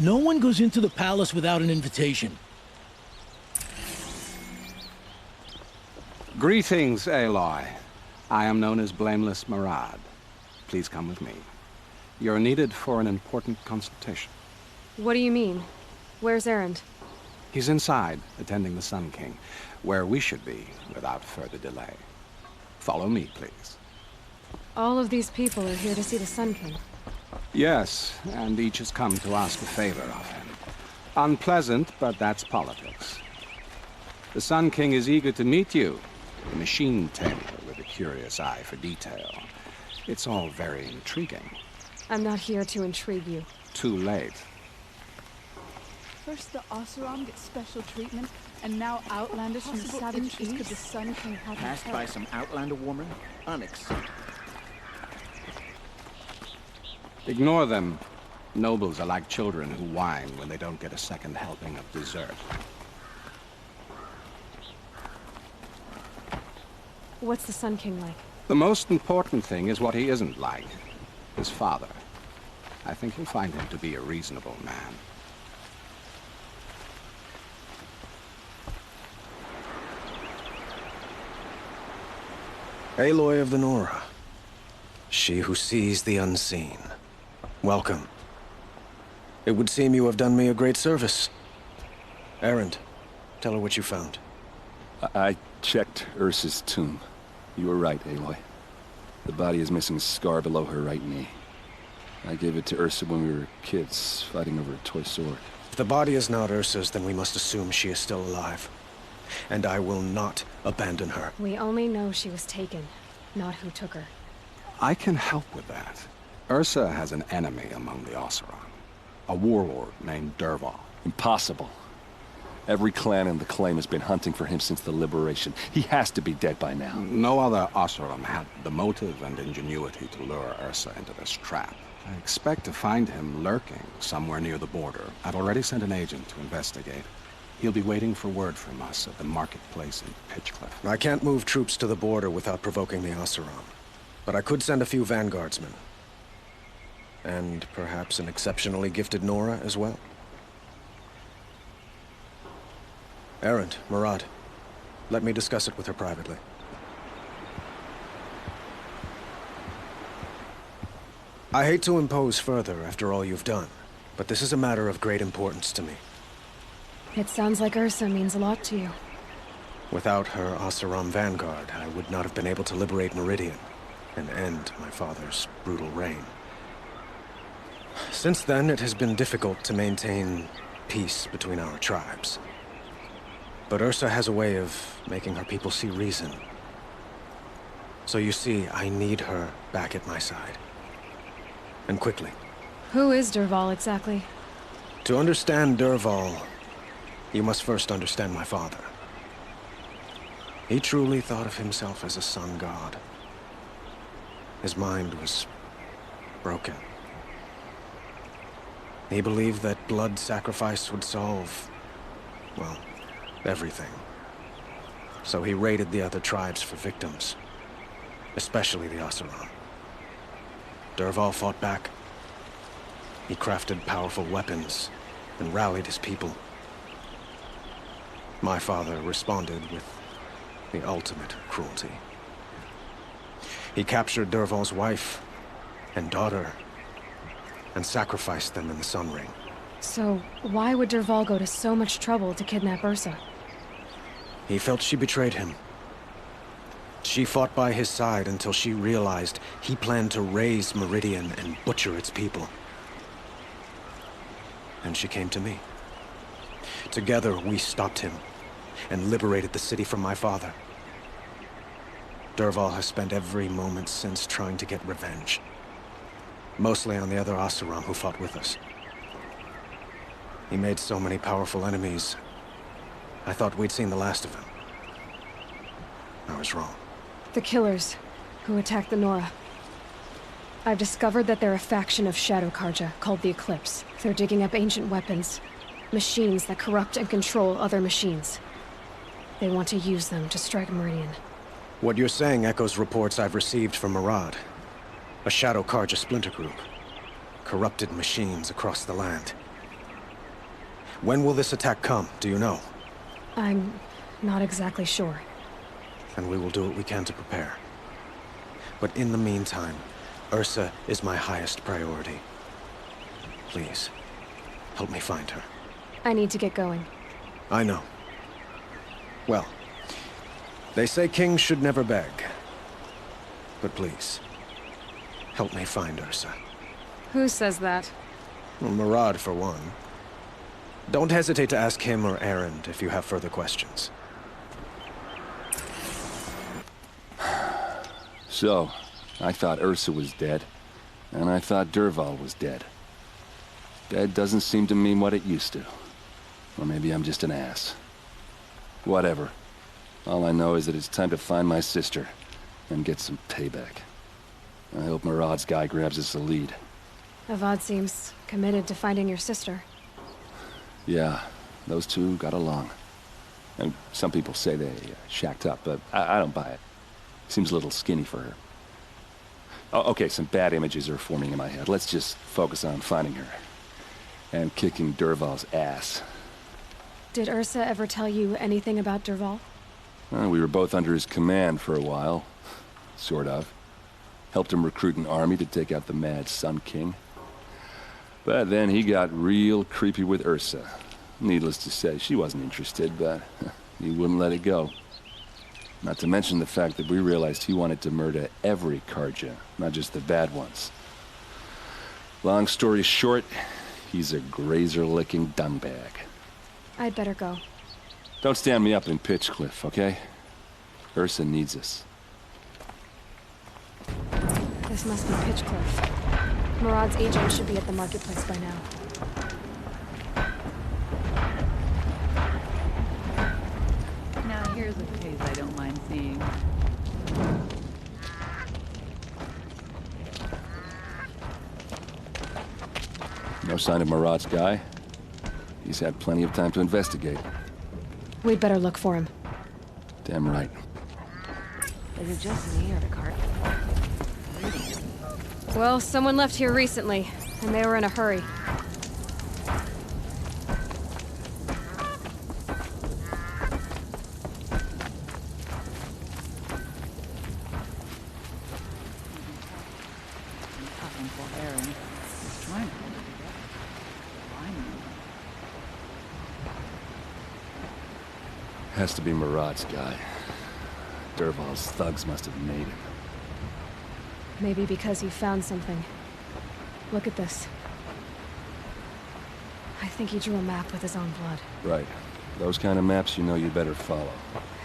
No one goes into the palace without an invitation. Greetings, Aloy. I am known as Blameless Murad. Please come with me. You're needed for an important consultation. What do you mean? Where's Erend? He's inside, attending the Sun King, where we should be without further delay. Follow me, please. All of these people are here to see the Sun King. Yes, and each has come to ask a favor of him. Unpleasant, but that's politics. The Sun King is eager to meet you, a machine tamer with a curious eye for detail. It's all very intriguing. I'm not here to intrigue you. Too late. First the Oseram gets special treatment, and now Outlanders from the Southern East. Could the Sun King have Passed by some Outlander woman? Unacceptable. Ignore them. Nobles are like children who whine when they don't get a second helping of dessert. What's the Sun King like? The most important thing is what he isn't like. His father. I think you'll find him to be a reasonable man. Aloy of the Nora. She who sees the unseen. Welcome. It would seem you have done me a great service. Erend, tell her what you found. I checked Ersa's tomb. You were right, Aloy. The body is missing a scar below her right knee. I gave it to Ersa when we were kids, fighting over a toy sword. If the body is not Ursa's, then we must assume she is still alive. And I will not abandon her. We only know she was taken, not who took her. I can help with that. Ersa has an enemy among the Oseram. A warlord named Dervahl. Impossible. Every clan in the claim has been hunting for him since the liberation. He has to be dead by now. No other Oseram had the motive and ingenuity to lure Ersa into this trap. I expect to find him lurking somewhere near the border. I've already sent an agent to investigate. He'll be waiting for word from us at the marketplace in Pitchcliff. I can't move troops to the border without provoking the Oseram. But I could send a few vanguardsmen. And perhaps an exceptionally gifted Nora as well. Erend, Murad, let me discuss it with her privately. I hate to impose further after all you've done, but this is a matter of great importance to me. It sounds like Ersa means a lot to you. Without her Oseram vanguard, I would not have been able to liberate Meridian and end my father's brutal reign. Since then, it has been difficult to maintain peace between our tribes. But Ersa has a way of making her people see reason. So you see, I need her back at my side. And quickly. Who is Dervahl exactly? To understand Dervahl, you must first understand my father. He truly thought of himself as a sun god. His mind was broken. He believed that blood sacrifice would solve, well, everything. So he raided the other tribes for victims, especially the Oseram. Dervahl fought back. He crafted powerful weapons and rallied his people. My father responded with the ultimate cruelty. He captured Dervahl's wife and daughter and sacrificed them in the Sun Ring. So, why would Dervahl go to so much trouble to kidnap Ersa? He felt she betrayed him. She fought by his side until she realized he planned to raise Meridian and butcher its people. And she came to me. Together, we stopped him and liberated the city from my father. Dervahl has spent every moment since trying to get revenge. Mostly on the other Oseram who fought with us. He made so many powerful enemies, I thought we'd seen the last of him. I was wrong. The killers who attacked the Nora. I've discovered that they're a faction of Shadow Karja called the Eclipse. They're digging up ancient weapons. Machines that corrupt and control other machines. They want to use them to strike Meridian. What you're saying echoes reports I've received from Murad. A Shadow Karja splinter group. Corrupted machines across the land. When will this attack come? Do you know? I'm not exactly sure. And we will do what we can to prepare. But in the meantime, Ersa is my highest priority. Please, help me find her. I need to get going. I know. Well, they say kings should never beg. But please, help me find Ersa. Who says that? Well, Murad, for one. Don't hesitate to ask him or Erend if you have further questions. So, I thought Ersa was dead, and I thought Dervahl was dead. Dead doesn't seem to mean what it used to. Or maybe I'm just an ass. Whatever. All I know is that it's time to find my sister and get some payback. I hope Murad's guy grabs us a lead. Avad seems committed to finding your sister. Yeah, those two got along. And some people say they shacked up, but I don't buy it. Seems a little skinny for her. Oh, okay, some bad images are forming in my head. Let's just focus on finding her. And kicking Dervahl's ass. Did Ersa ever tell you anything about Dervahl? We were both under his command for a while. Sort of. Helped him recruit an army to take out the mad Sun King. But then he got real creepy with Ersa. Needless to say, she wasn't interested, but he wouldn't let it go. Not to mention the fact that we realized he wanted to murder every Karja, not just the bad ones. Long story short, he's a grazer-licking dungbag. I'd better go. Don't stand me up in Pitchcliff, okay? Ersa needs us. This must be Pitchcliff. Murad's agent should be at the marketplace by now. Now here's a case I don't mind seeing. No sign of Murad's guy? He's had plenty of time to investigate. We'd better look for him. Damn right. Is it just me or the cart? Well, someone left here recently, and they were in a hurry. Has to be Murad's guy. Dervahl's thugs must have made him. Maybe because he found something. Look at this. I think he drew a map with his own blood. Right. Those kind of maps you know you better follow.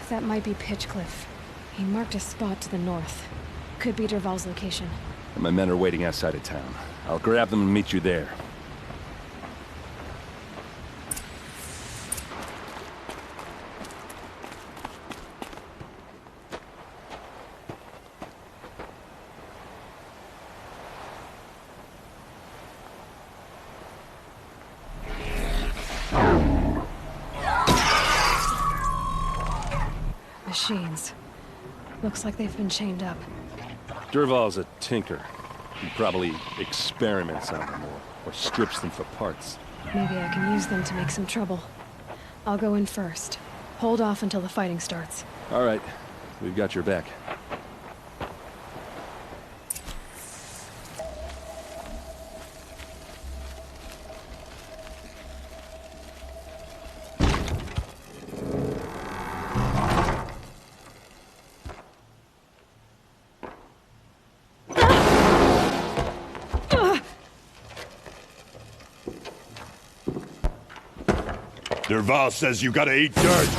That might be Pitchcliff. He marked a spot to the north. Could be Dervahl's location. And my men are waiting outside of town. I'll grab them and meet you there. Machines. Looks like they've been chained up. Dervahl's a tinker. He probably experiments on them or strips them for parts. Maybe I can use them to make some trouble. I'll go in first. Hold off until the fighting starts. All right. We've got your back. Dervahl says you gotta eat dirt.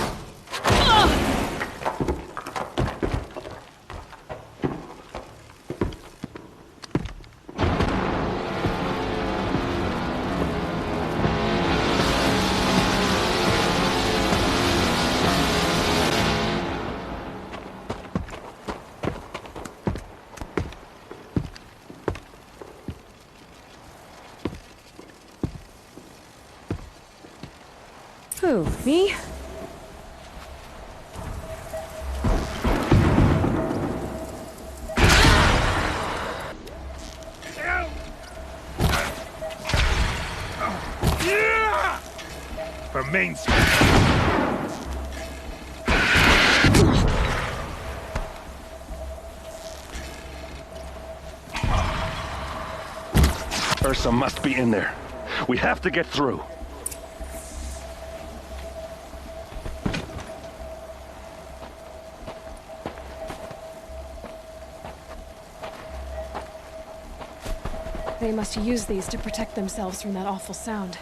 Who, me? Her main... Ersa must be in there. We have to get through. They must use these to protect themselves from that awful sound.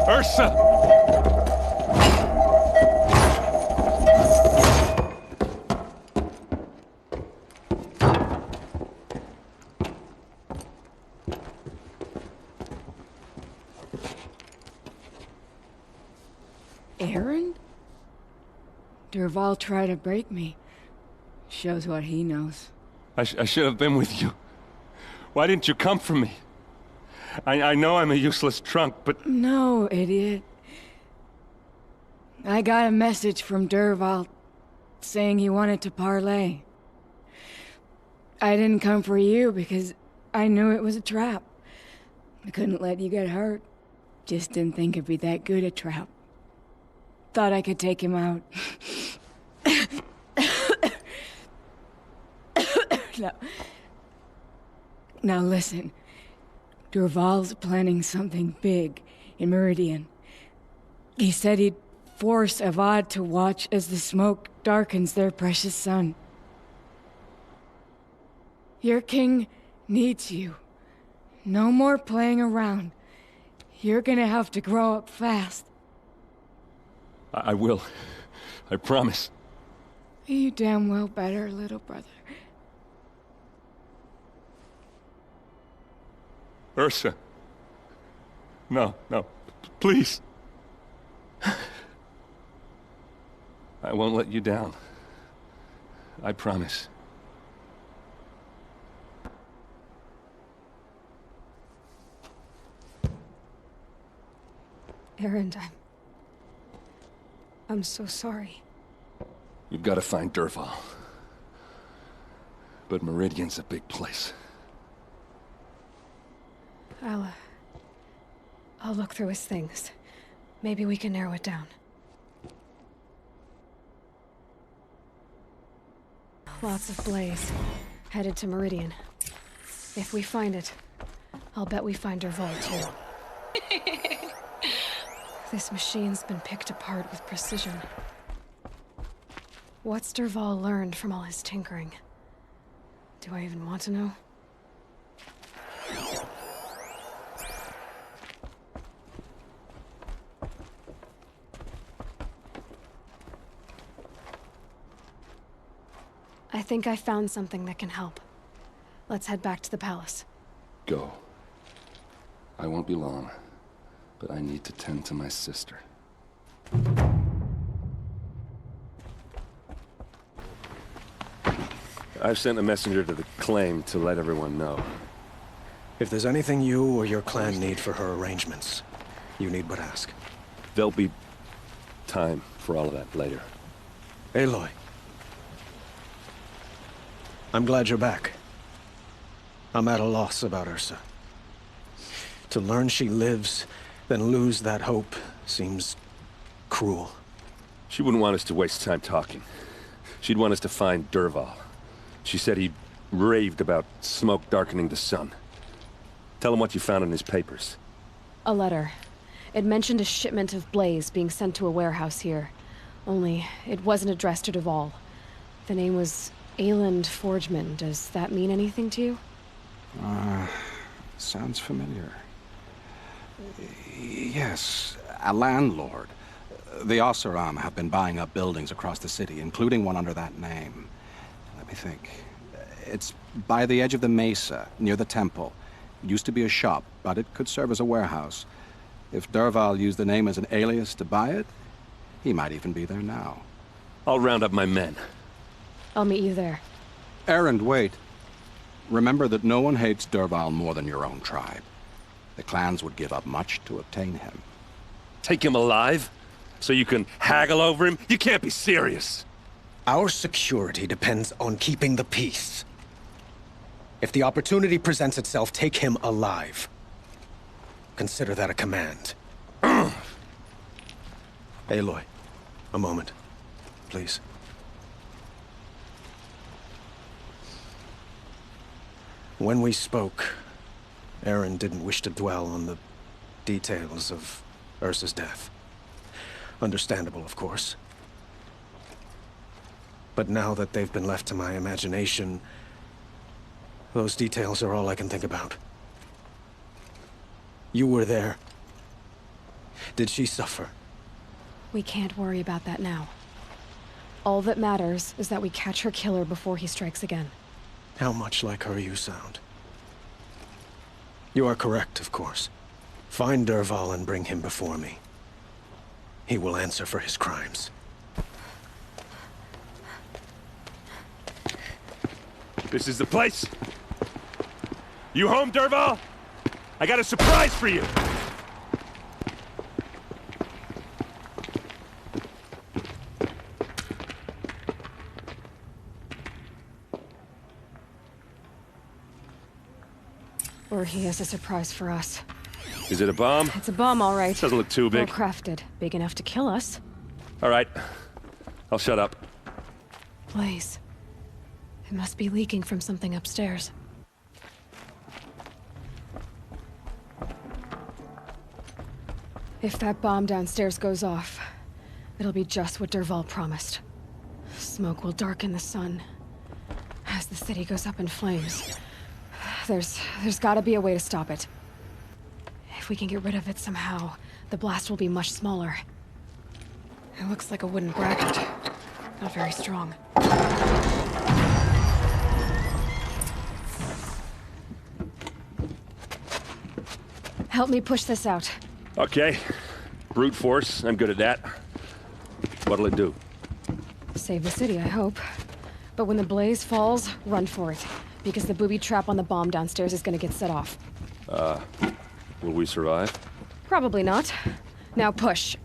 Ersa! Aaron? Dervahl tried to break me. Shows what he knows. I should have been with you. Why didn't you come for me? I know I'm a useless trunk, but... No, idiot. I got a message from Dervahl saying he wanted to parlay. I didn't come for you because I knew it was a trap. I couldn't let you get hurt. Just didn't think it'd be that good a trap. Thought I could take him out. Now listen. Dervahl's planning something big in Meridian. He said he'd force Avad to watch as the smoke darkens their precious sun. Your king needs you. No more playing around. You're gonna have to grow up fast. I will. I promise. You damn well better, little brother. Ersa. No, please. I won't let you down. I promise. Aaron, I'm so sorry. You've got to find Dervahl. But Meridian's a big place. I'll look through his things. Maybe we can narrow it down. Lots of blaze. Headed to Meridian. If we find it, I'll bet we find Dervahl too. This machine's been picked apart with precision. What's Dervahl learned from all his tinkering? Do I even want to know? I think I found something that can help. Let's head back to the palace. Go. I won't be long, but I need to tend to my sister. I've sent a messenger to the claim to let everyone know. If there's anything you or your clan need for her arrangements, you need but ask. There'll be time for all of that later. Aloy. I'm glad you're back. I'm at a loss about Ersa. To learn she lives, then lose that hope, seems cruel. She wouldn't want us to waste time talking. She'd want us to find Dervahl. She said he raved about smoke darkening the sun. Tell him what you found in his papers. A letter. It mentioned a shipment of blaze being sent to a warehouse here. Only, it wasn't addressed to Dervahl. The name was Ayland Forgeman. Does that mean anything to you? Sounds familiar. Yes, a landlord. The Oseram have been buying up buildings across the city, including one under that name. Let me think. It's by the edge of the mesa, near the temple. It used to be a shop, but it could serve as a warehouse. If Dervahl used the name as an alias to buy it, he might even be there now. I'll round up my men. I'll meet you there. Erend, wait. Remember that no one hates Dervahl more than your own tribe. The clans would give up much to obtain him. Take him alive? So you can haggle over him? You can't be serious! Our security depends on keeping the peace. If the opportunity presents itself, take him alive. Consider that a command. Aloy, a moment, please. When we spoke, Eren didn't wish to dwell on the details of Ersa's death. Understandable, of course. But now that they've been left to my imagination, those details are all I can think about. You were there. Did she suffer? We can't worry about that now. All that matters is that we catch her killer before he strikes again. How much like her you sound. You are correct, of course. Find Dervahl and bring him before me. He will answer for his crimes. This is the place? You home, Dervahl? I got a surprise for you! Or he has a surprise for us. Is it a bomb? It's a bomb, all right. Doesn't look too big. Well crafted. Big enough to kill us. All right. I'll shut up. Blaze. It must be leaking from something upstairs. If that bomb downstairs goes off, it'll be just what Dervahl promised. Smoke will darken the sun as the city goes up in flames. There's gotta be a way to stop it. If we can get rid of it somehow, the blast will be much smaller. It looks like a wooden bracket. Not very strong. Help me push this out. Okay. Brute force, I'm good at that. What'll it do? Save the city, I hope. But when the blaze falls, run for it. Because the booby trap on the bomb downstairs is gonna get set off. Will we survive? Probably not. Now push.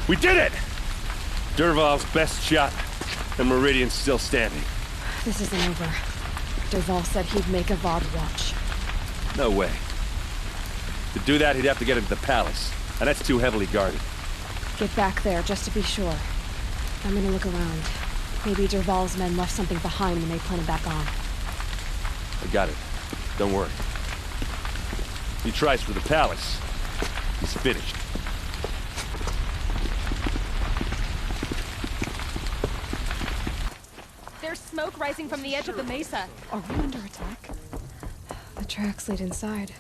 We did it! Dervahl's best shot, and Meridian's still standing. This isn't over. Dervahl said he'd make a VOD watch. No way. To do that, he'd have to get into the palace, and that's too heavily guarded. Get back there, just to be sure. I'm gonna look around. Maybe Dervahl's men left something behind when they planted that bomb. I got it. Don't worry. He tries for the palace. He's finished. There's smoke rising from the edge of the mesa. Are we under attack? The tracks lead inside.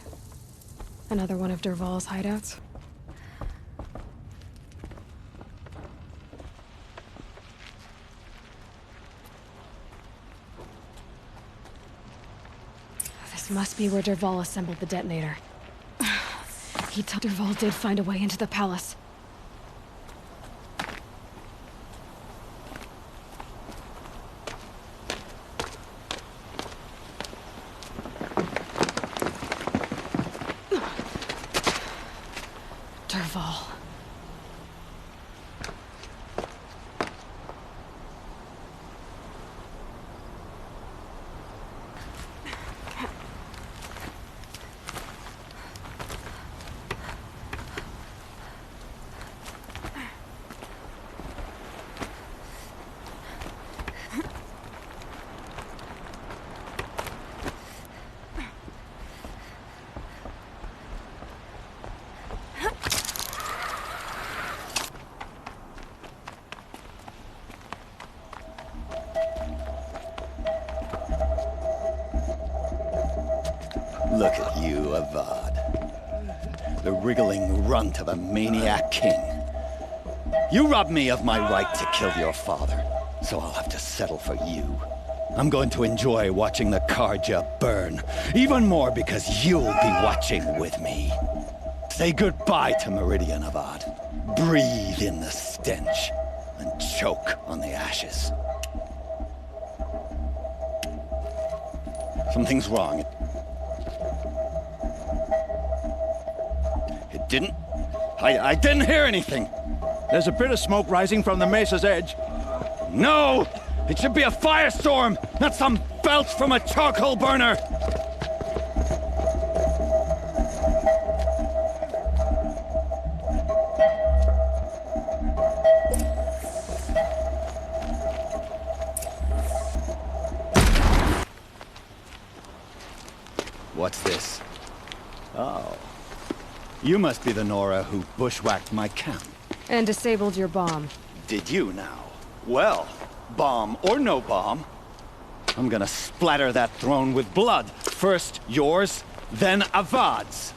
Another one of Dervahl's hideouts. This must be where Dervahl assembled the detonator. Dervahl did find a way into the palace. Dervahl. Look at you, Avad. The wriggling runt of a maniac king. You robbed me of my right to kill your father. so I'll have to settle for you. I'm going to enjoy watching the Karja burn, even more because you'll be watching with me. Say goodbye to Meridian Avad. Breathe in the stench, and choke on the ashes. Something's wrong. It didn't? I didn't hear anything. There's a bit of smoke rising from the mesa's edge. No! It should be a firestorm, not some belch from a charcoal burner! What's this? Oh. You must be the Nora who bushwhacked my camp. And disabled your bomb. Did you now? Well, bomb or no bomb, I'm gonna splatter that throne with blood. First yours, then Avad's.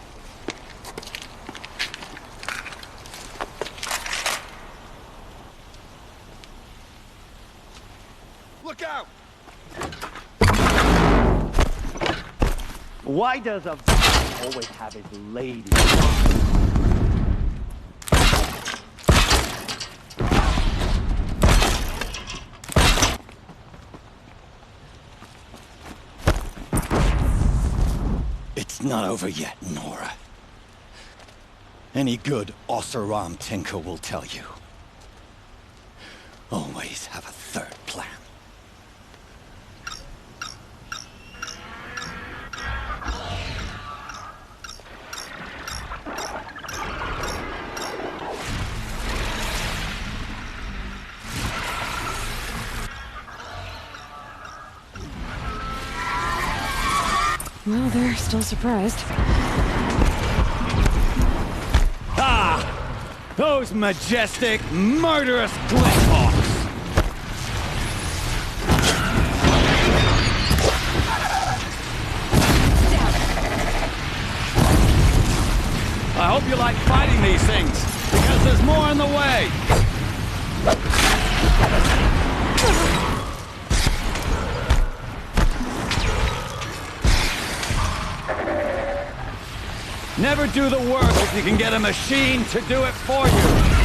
Look out! Why does Avad always have his lady? It's not over yet, Nora. Any good Oseram tinker will tell you. Always have a third plan. Well, they're still surprised. Ah! Those majestic, murderous Glenhawks! I hope you like fighting these things, because there's more in the way! Never do the work if you can get a machine to do it for you.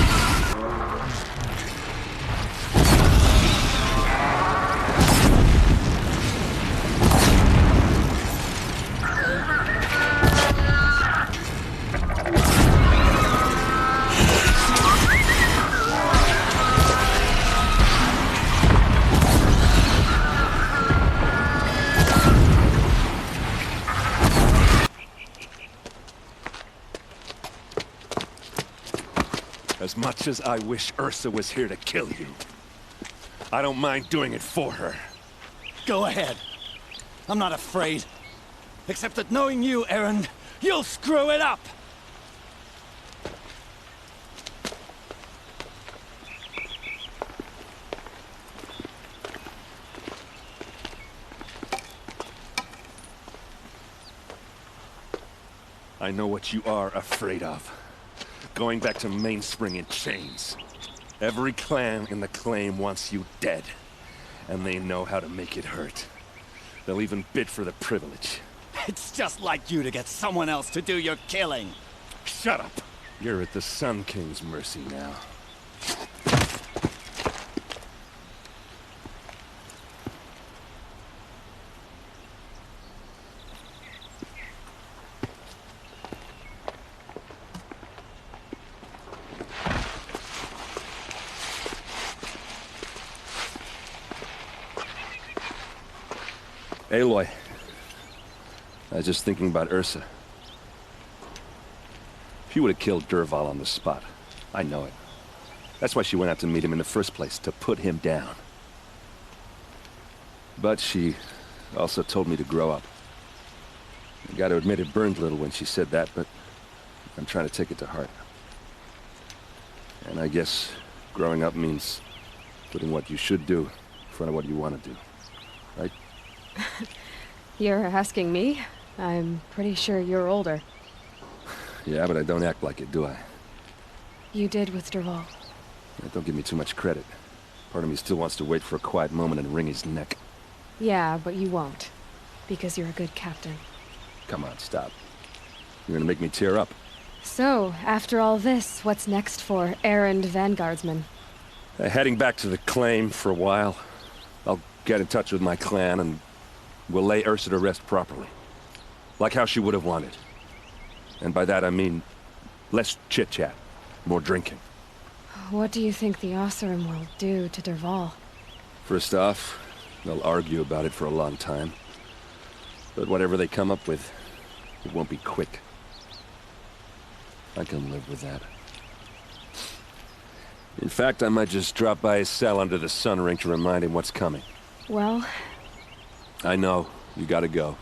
As much as I wish Ersa was here to kill you, I don't mind doing it for her. Go ahead. I'm not afraid. Except that knowing you, Aaron, you'll screw it up! I know what you are afraid of. Going back to Mainspring in chains. Every clan in the claim wants you dead. And they know how to make it hurt. They'll even bid for the privilege. It's just like you to get someone else to do your killing. Shut up! You're at the Sun King's mercy now. Aloy, I was just thinking about Ersa. She would have killed Dervahl on the spot. I know it. That's why she went out to meet him in the first place, to put him down. But she also told me to grow up. I gotta admit it burned a little when she said that, but I'm trying to take it to heart. And I guess growing up means putting what you should do in front of what you want to do. Right? You're asking me? I'm pretty sure you're older. Yeah, but I don't act like it, do I? You did with Dervahl. Don't give me too much credit. Part of me still wants to wait for a quiet moment and wring his neck. Yeah, but you won't. Because you're a good captain. Come on, stop. You're gonna make me tear up. So, after all this, what's next for errand vanguardsman? Heading back to the claim for a while. I'll get in touch with my clan and we'll lay Ersa to rest properly. Like how she would have wanted. And by that I mean less chit-chat, more drinking. What do you think the Oseram will do to Dervahl? First off, they'll argue about it for a long time. But whatever they come up with, it won't be quick. I can live with that. In fact, I might just drop by his cell under the sun ring to remind him what's coming. Well... I know. You gotta go.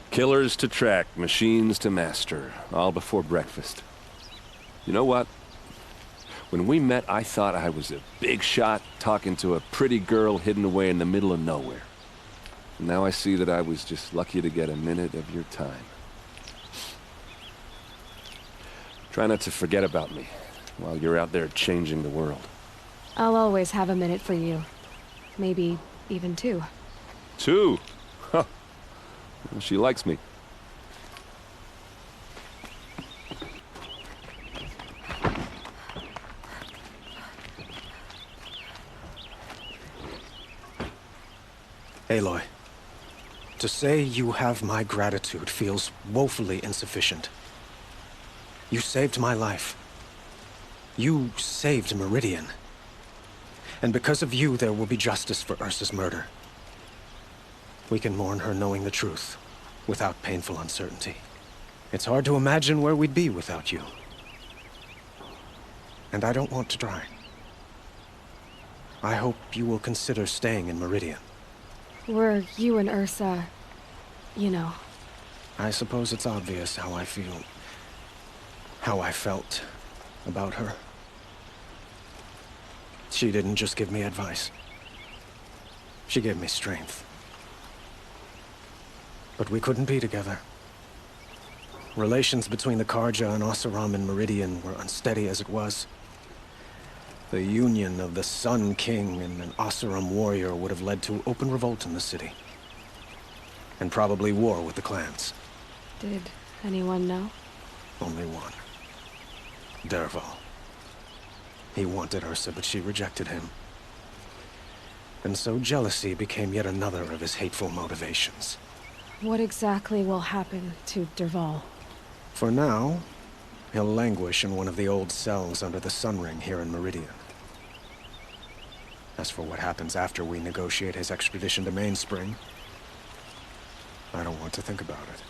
Killers to track, machines to master, all before breakfast. You know what? When we met, I thought I was a big shot talking to a pretty girl hidden away in the middle of nowhere. And now I see that I was just lucky to get a minute of your time. Try not to forget about me while you're out there changing the world. I'll always have a minute for you. Maybe even two. Two? Huh. Well, she likes me. Aloy, to say you have my gratitude feels woefully insufficient. You saved my life. You saved Meridian. And because of you, there will be justice for Ersa's murder. We can mourn her knowing the truth, without painful uncertainty. It's hard to imagine where we'd be without you. And I don't want to try. I hope you will consider staying in Meridian. Were you and Ersa... you know... I suppose it's obvious how I feel... how I felt about her. She didn't just give me advice. She gave me strength. But we couldn't be together. Relations between the Karja and Oseram and Meridian were unsteady as it was. The union of the Sun King and an Oseram warrior would have led to open revolt in the city. And probably war with the clans. Did anyone know? Only one. Dervahl. He wanted Ersa, but she rejected him. And so jealousy became yet another of his hateful motivations. What exactly will happen to Dervahl? For now, he'll languish in one of the old cells under the Sun Ring here in Meridian. As for what happens after we negotiate his extradition to Mainspring, I don't want to think about it.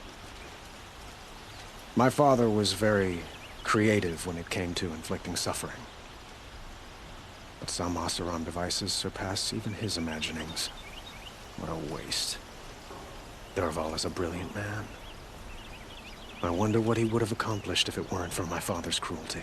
My father was very creative when it came to inflicting suffering. But some Oseram devices surpass even his imaginings. What a waste. Dervahl is a brilliant man. I wonder what he would have accomplished if it weren't for my father's cruelty.